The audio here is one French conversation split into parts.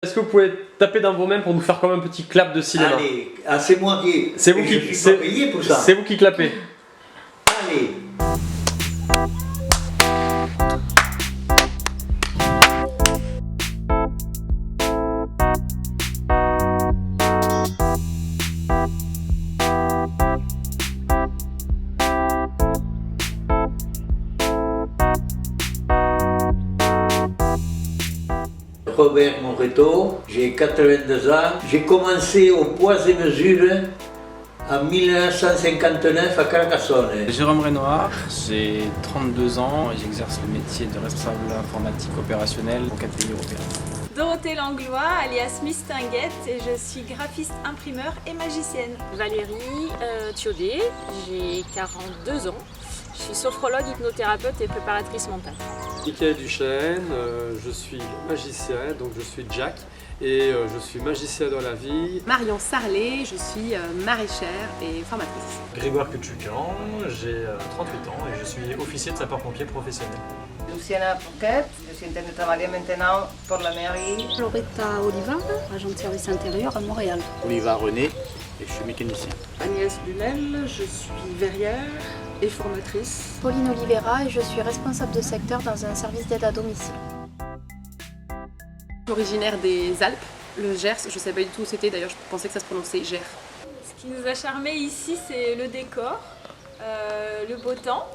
Est-ce que vous pouvez taper dans vos mains pour nous faire comme un petit clap de cinéma? Allez, c'est moi qui... C'est vous qui... Je suis pas payé pour ça. C'est vous qui clapez. Allez. Robert Moreto, j'ai 82 ans. J'ai commencé au poids et mesures en 1959 à Carcassonne. Jérôme Renoir, j'ai 32 ans et j'exerce le métier de responsable informatique opérationnel pour 4 pays européens. Dorothée Langlois, alias Miss Tinguette, et je suis graphiste imprimeur et magicienne. Valérie Thiodet, j'ai 42 ans. Je suis sophrologue, hypnothérapeute et préparatrice mentale. Michael Duchesne, je suis magicien, donc je suis Jack et je suis magicien dans la vie. Marion Sarlet, je suis maraîchère et formatrice. Grégoire Kuchukan, j'ai 38 ans et je suis officier de sapeur-pompier professionnel. Luciana Pouquet, je suis en train de travailler maintenant pour la mairie. Loretta Oliva, agent de service intérieur à Montréal. Oliva René et je suis mécanicien. Agnès Lunel, je suis verrière et formatrice. Pauline Oliveira et je suis responsable de secteur dans un service d'aide à domicile. Originaire des Alpes, le Gers, je ne savais pas du tout où c'était, d'ailleurs je pensais que ça se prononçait Gers. Ce qui nous a charmé ici, c'est le décor, le beau temps.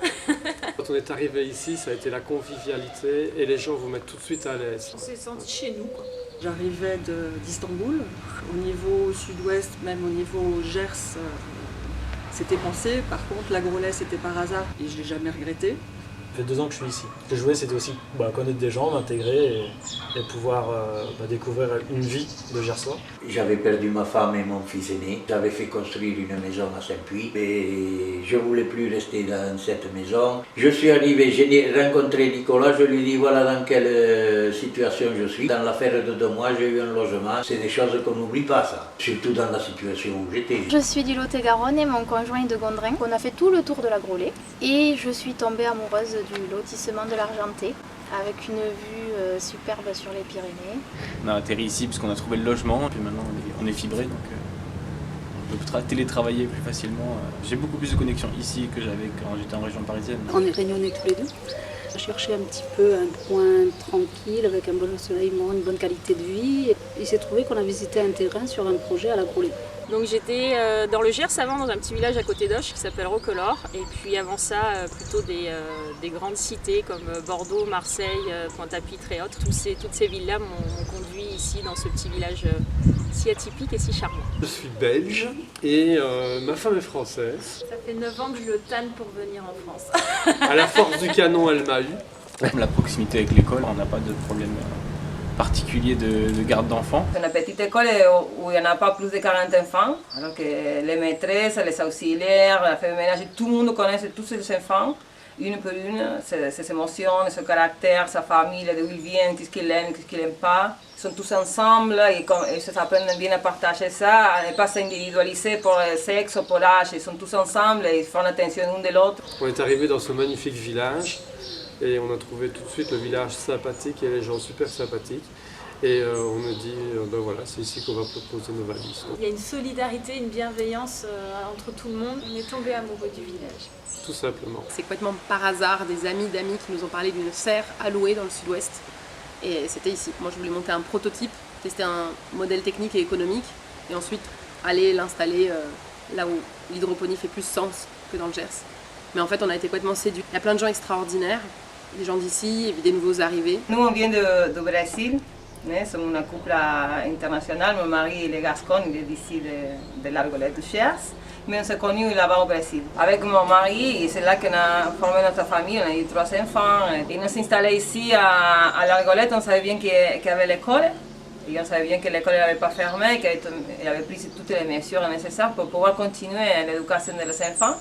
Quand on est arrivé ici, ça a été la convivialité et les gens vous mettent tout de suite à l'aise. On s'est senti chez nous, quoi. J'arrivais d'Istanbul, au niveau sud-ouest, même au niveau Gers, c'était pensé. Par contre, la Grollet, c'était par hasard et je ne l'ai jamais regretté. Ça fait 2 ans que je suis ici. Ce que je voulais, c'était aussi connaître des gens, m'intégrer et pouvoir découvrir une vie de Gersois. J'avais perdu ma femme et mon fils aîné. J'avais fait construire une maison à Saint-Puy et je ne voulais plus rester dans cette maison. Je suis arrivé, j'ai rencontré Nicolas, je lui ai dit voilà dans quelle situation je suis. Dans l'affaire de 2 mois, j'ai eu un logement. C'est des choses qu'on n'oublie pas, ça. Surtout dans la situation où j'étais. Je suis du Lot-et-Garonne et mon conjoint est de Gondrin. On a fait tout le tour de la Grollet et je suis tombée amoureuse du lotissement de l'Argenté avec une vue superbe sur les Pyrénées. On a atterri ici parce qu'on a trouvé le logement, puis maintenant on est fibré, donc on peut télétravailler plus facilement. J'ai beaucoup plus de connexions ici que j'avais quand j'étais en région parisienne. On est réunionnais tous les deux. Je cherchais un petit peu un coin tranquille avec un bon ensoleillement, une bonne qualité de vie. Et il s'est trouvé qu'on a visité un terrain sur un projet à la Grollet. Donc j'étais dans le Gers avant, dans un petit village à côté d'Auch qui s'appelle Roquelaure. Et puis avant ça, plutôt des grandes cités comme Bordeaux, Marseille, Pointe-à-Pitre et autres. Toutes ces villes-là m'ont conduit ici dans ce petit village si atypique et si charmant. Je suis belge et ma femme est française. Ça fait 9 ans que je le tanne pour venir en France. À la force du canon, elle m'a eu. La proximité avec l'école, on n'a pas de problème particulier de garde d'enfants. C'est une petite école où il n'y en a pas plus de 40 enfants, alors que les maîtresses, les auxiliaires, la femme de ménage, tout le monde connaît tous ces enfants, une par une, ses émotions, son caractère, sa famille, d'où ils viennent, qu'est-ce qu'ils aiment, qu'est-ce qu'ils n'aiment pas. Ils sont tous ensemble et ils s'apprennent bien à partager ça, à ne pas s'individualiser pour le sexe ou pour l'âge. Ils sont tous ensemble et ils font attention l'un de l'autre. On est arrivé dans ce magnifique village. Et on a trouvé tout de suite le village sympathique et les gens super sympathiques. Et on a dit, voilà, c'est ici qu'on va proposer nos valises. Il y a une solidarité, une bienveillance entre tout le monde. On est tombé amoureux du village. Tout simplement. C'est complètement par hasard des amis d'amis qui nous ont parlé d'une serre à louer dans le sud-ouest. Et c'était ici. Moi je voulais monter un prototype, tester un modèle technique et économique. Et ensuite aller l'installer là où l'hydroponie fait plus sens que dans le Gers. Mais en fait on a été complètement séduits. Il y a plein de gens extraordinaires. Des gens d'ici et puis des nouveaux arrivés. Nous, on vient du Brésil, sommes un couple international. Mon mari, il est gascon, il est d'ici de l'Argolette du Gers. Mais on s'est connus là-bas au Brésil. Avec mon mari, c'est là qu'on a formé notre famille, on a eu 3 enfants. Et on s'est installé ici à l'Argolette, on savait bien qu'il y avait l'école. Et on savait bien que l'école n'avait pas fermé, qu'elle avait pris toutes les mesures nécessaires pour pouvoir continuer l'éducation des enfants.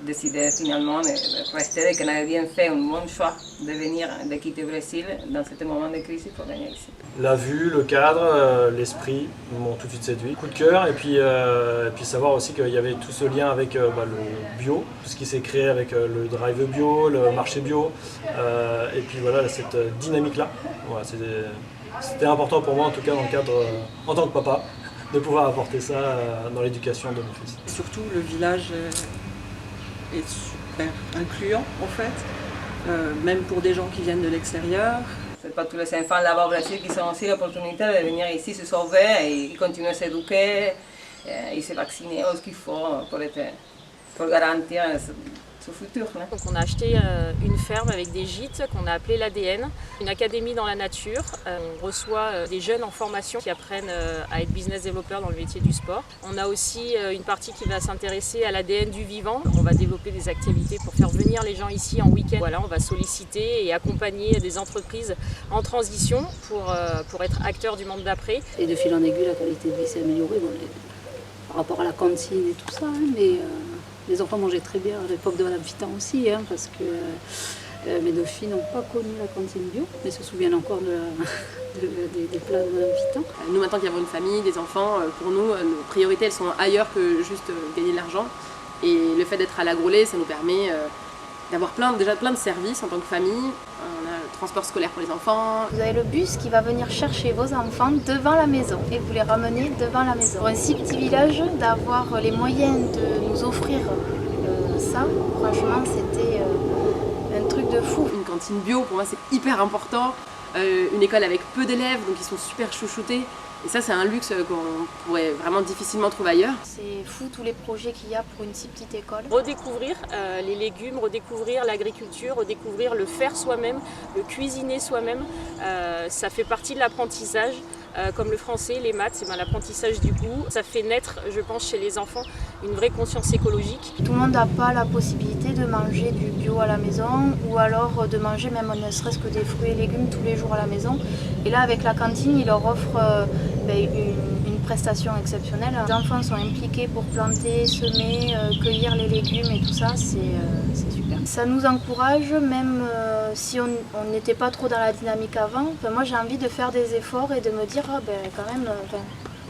Décidé finalement de rester et qu'on avait bien fait un bon choix de venir, de quitter le Brésil dans ce moment de crise pour venir ici. La vue, le cadre, l'esprit m'ont tout de suite séduit. Coup de cœur et puis savoir aussi qu'il y avait tout ce lien avec le bio, tout ce qui s'est créé avec le drive bio, le marché bio et puis voilà cette dynamique-là. Voilà, c'était important pour moi, en tout cas dans le cadre, en tant que papa, de pouvoir apporter ça dans l'éducation de mon fils. Surtout, le village est super incluant en fait, même pour des gens qui viennent de l'extérieur. C'est pas tous les enfants là-bas au Brésil qui ont aussi l'opportunité de venir ici se sauver et continuer à s'éduquer et se vacciner ce qu'il faut pour garantir ce futur. Donc on a acheté une ferme avec des gîtes qu'on a appelé l'ADN, une académie dans la nature. On reçoit des jeunes en formation qui apprennent à être business développeurs dans le métier du sport. On a aussi une partie qui va s'intéresser à l'ADN du vivant. On va développer des activités pour faire venir les gens ici en week-end. Voilà, on va solliciter et accompagner des entreprises en transition pour être acteurs du monde d'après. Et de fil en aiguille, la qualité de vie s'est améliorée par rapport à la cantine et tout ça, mais les enfants mangeaient très bien à l'époque de Madame Vitan aussi, parce que mes deux filles n'ont pas connu la cantine bio, mais se souviennent encore des plats de Madame Vitan. Nous, maintenant qu'il y a une famille, des enfants, pour nous, nos priorités elles sont ailleurs que juste gagner de l'argent. Et le fait d'être à la Grollet, ça nous permet d'avoir déjà plein de services en tant que famille. On a le transport scolaire pour les enfants. Vous avez le bus qui va venir chercher vos enfants devant la maison et vous les ramenez devant la maison. Pour un si petit village, d'avoir les moyens de nous offrir ça, franchement, c'était un truc de fou. Une cantine bio, pour moi, c'est hyper important. Une école avec peu d'élèves, donc ils sont super chouchoutés. Et ça, c'est un luxe qu'on pourrait vraiment difficilement trouver ailleurs. C'est fou tous les projets qu'il y a pour une si petite école. Redécouvrir les légumes, redécouvrir l'agriculture, redécouvrir le faire soi-même, le cuisiner soi-même, ça fait partie de l'apprentissage. Comme le français, les maths, c'est l'apprentissage du goût. Ça fait naître, je pense, chez les enfants une vraie conscience écologique. Tout le monde n'a pas la possibilité de manger du bio à la maison ou alors de manger même ne serait-ce que des fruits et légumes tous les jours à la maison. Et là, avec la cantine, il leur offre une prestation exceptionnelle. Les enfants sont impliqués pour planter, semer, cueillir les légumes et tout ça, c'est super. Ça nous encourage, même si on n'était pas trop dans la dynamique avant. Moi, j'ai envie de faire des efforts et de me dire, quand même,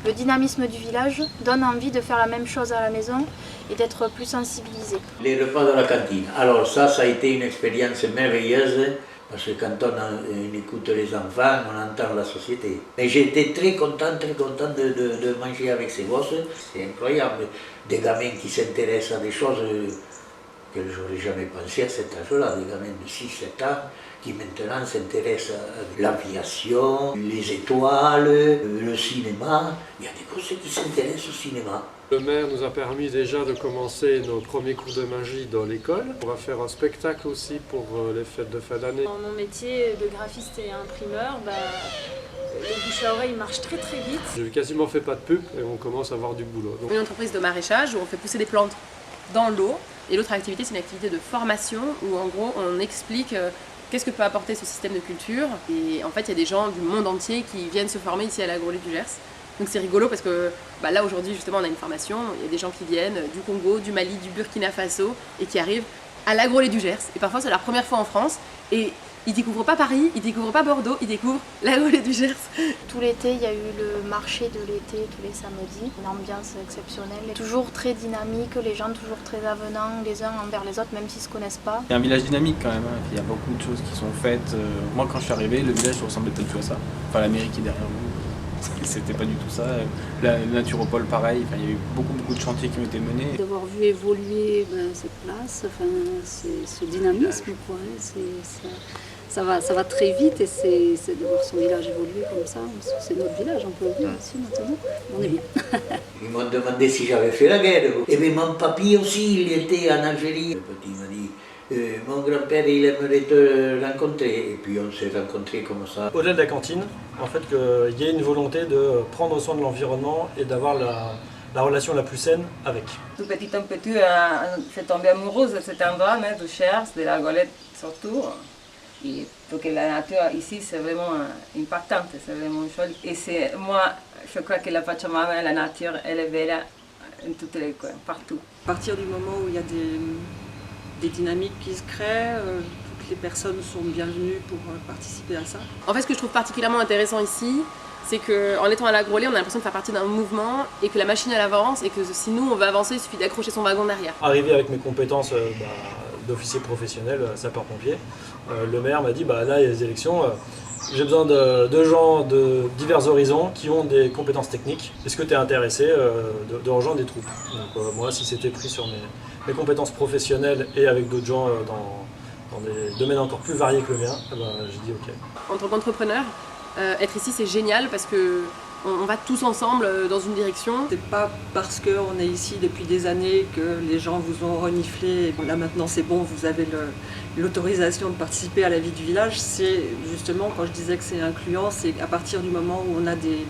le dynamisme du village donne envie de faire la même chose à la maison et d'être plus sensibilisé. Les repas de la cantine. Alors ça a été une expérience merveilleuse parce que quand on écoute les enfants, on entend la société. Et j'étais très content de manger avec ces gosses. C'est incroyable, des gamins qui s'intéressent à des choses que je n'aurais jamais pensé à cet âge-là, des gamins de 6-7 ans qui maintenant s'intéressent à l'aviation, les étoiles, le cinéma. Il y a des gosses qui s'intéressent au cinéma. Le maire nous a permis déjà de commencer nos premiers cours de magie dans l'école. On va faire un spectacle aussi pour les fêtes de fin d'année. Dans mon métier de graphiste et imprimeur, le bouche à oreille marche très très vite. J'ai quasiment fait pas de pub et on commence à avoir du boulot. Une entreprise de maraîchage où on fait pousser des plantes dans l'eau. Et l'autre activité, c'est une activité de formation où en gros on explique qu'est-ce que peut apporter ce système de culture. Et en fait, il y a des gens du monde entier qui viennent se former ici à la Grollet du Gers. Donc c'est rigolo parce que là aujourd'hui justement on a une formation, il y a des gens qui viennent du Congo, du Mali, du Burkina Faso et qui arrivent à la Grollet du Gers. Et parfois c'est leur première fois en France et ils découvrent pas Paris, ils découvrent pas Bordeaux, ils découvrent la Grollet du Gers. Tout l'été, il y a eu le marché de l'été tous les samedis, une ambiance exceptionnelle, toujours très dynamique, les gens toujours très avenants les uns envers les autres, même s'ils ne se connaissent pas. C'est un village dynamique quand même, il y a beaucoup de choses qui sont faites. Moi quand je suis arrivé, le village ressemblait pas du tout à ça. Enfin la mairie qui est derrière vous, c'était pas du tout ça. La naturopole pareil, il y a eu beaucoup de chantiers qui ont été menés. D'avoir vu évoluer cette place, ce dynamisme, quoi, ça va très vite et c'est de voir son village évoluer comme ça. C'est notre village, on peut le dire ici maintenant. On est bien. Ils m'ont demandé si j'avais fait la guerre. Et bien mon papy aussi, il était en Algérie. Le petit m'a dit, mon grand-père, il aimerait te rencontrer. Et puis on s'est rencontrés comme ça. Au-delà de la cantine, en fait, qu'il y ait une volonté de prendre soin de l'environnement et d'avoir la relation la plus saine avec. Tout petit en petit, j'ai tombé amoureuse de cet endroit, du Gers, de la Golette surtout. Et parce que la nature ici, c'est vraiment impactante, c'est vraiment joli. Et moi, je crois que la Pachamama, la nature, elle est belle en tous les coins, partout. À partir du moment où il y a des dynamiques qui se créent, toutes les personnes sont bienvenues pour participer à ça. En fait, ce que je trouve particulièrement intéressant ici, c'est qu'en étant à la Grollet, on a l'impression de faire partie d'un mouvement et que la machine elle avance et que si nous on veut avancer, il suffit d'accrocher son wagon derrière. Arrivé avec mes compétences d'officier professionnel, sapeur-pompier, le maire m'a dit là il y a les élections, J'ai besoin de gens de divers horizons qui ont des compétences techniques. Est-ce que tu es intéressé de rejoindre des troupes? Donc, moi, si c'était pris sur mes compétences professionnelles et avec d'autres gens dans des domaines encore plus variés que le mien, j'ai dit ok. En tant qu'entrepreneur, être ici c'est génial parce que on va tous ensemble dans une direction. C'est pas parce qu'on est ici depuis des années que les gens vous ont reniflé. Bon, là maintenant c'est bon, vous avez l'autorisation de participer à la vie du village. C'est justement, quand je disais que c'est incluant, c'est à partir du moment où on a des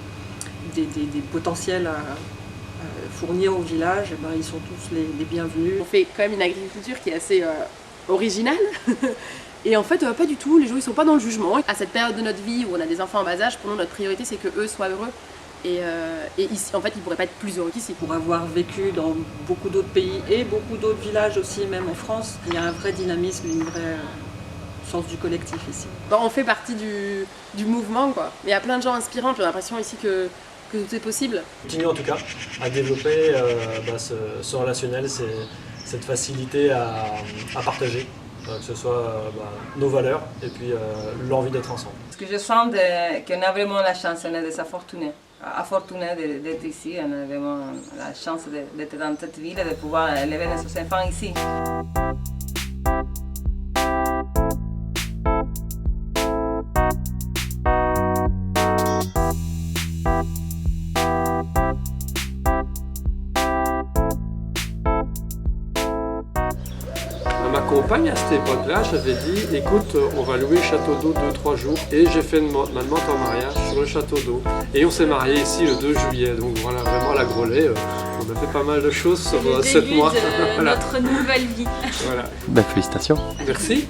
potentiels à fournir au village, eh ben, ils sont tous les bienvenus. On fait quand même une agriculture qui est assez originale. Et en fait, pas du tout, les gens ils sont pas dans le jugement. À cette période de notre vie où on a des enfants en bas âge, pour nous notre priorité c'est que eux soient heureux. Et ici, en fait, ils pourraient pas être plus heureux qu'ici. Pour avoir vécu dans beaucoup d'autres pays et beaucoup d'autres villages aussi, même en France, il y a un vrai dynamisme, une vraie sens du collectif ici. Bon, on fait partie du mouvement, quoi. Mais il y a plein de gens inspirants, j'ai l'impression ici que tout est possible. Continue en tout cas à développer ce relationnel, cette facilité à partager. Que ce soit nos valeurs et puis l'envie d'être ensemble. Ce que je sens, qu'on a vraiment la chance, on est des afortunés d'être ici, on a vraiment la chance d'être dans cette ville et de pouvoir élever nos enfants ici. Ma compagne à cette époque-là, j'avais dit écoute, on va louer Château d'Eau 2-3 jours et j'ai fait ma demande en mariage sur le Château d'Eau. Et on s'est marié ici le 2 juillet, donc voilà, vraiment la Groslay, on a fait pas mal de choses sur 7 mois. De Voilà. notre nouvelle vie. Voilà. Bah, félicitations. Merci.